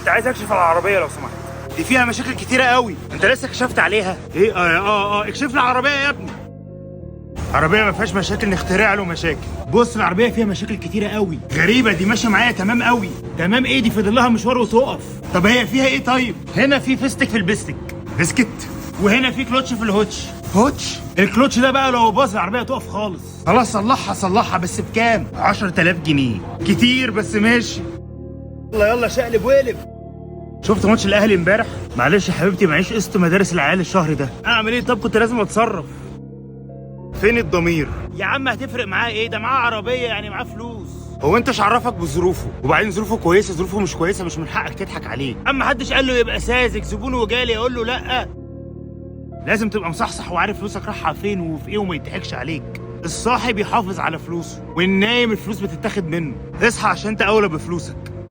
كنت عايز اكشف على العربيه لو سمحت. دي فيها مشاكل كتيره قوي. انت لسه كشفت عليها؟ ايه اكشف لي العربيه يا ابني. عربيه ما فيهاش مشاكل، نخترع له مشاكل. بص العربيه فيها مشاكل كتيره قوي غريبه. دي ماشيه معايا تمام قوي. تمام ايه؟ دي فاضل لها مشوار وتقف. طب هي فيها ايه طيب؟ هنا في فيستك في البستك بسكت، وهنا في كلوتش في الهوتش. هوتش؟ الكلوتش ده بقى لو باظ العربيه تقف خالص. خلاص صلحها بس بكام؟ 10000 جنيه. كتير بس ماشي. يلا شقلب وقلب. شفت ماتش الاهلي امبارح؟ معلش يا حبيبتي معيش قسط مدارس العيال الشهر ده. اعمل ايه؟ طب كنت لازم اتصرف. فين الضمير؟ يا عم هتفرق معاه ايه؟ ده معاه عربيه يعني معاه فلوس. هو انت عرفك بظروفه؟ وبعدين ظروفه كويسه، ظروفه مش كويسه مش من حقك تضحك عليه. اما حدش قال له يبقى ساذج زبون وجالي يقول له لا. لازم تبقى مصحصح وعارف فلوسك رايحه فين وفي ايه وما يضحكش عليك. الصاحب يحافظ على فلوسه، والنايم الفلوس بتتاخد منه. اصحى عشان انت اولى بفلوسك.